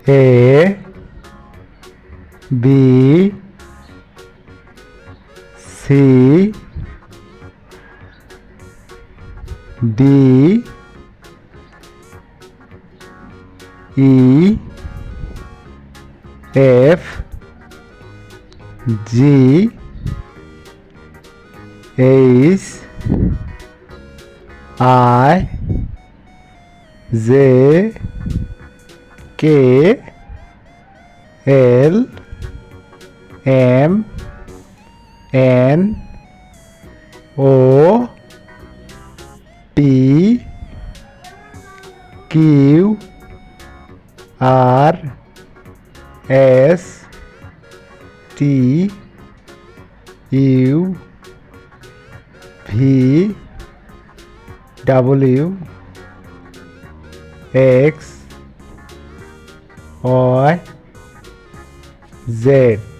A B C D E F G H I J K L M N O P Q R S T U V W X Y Z.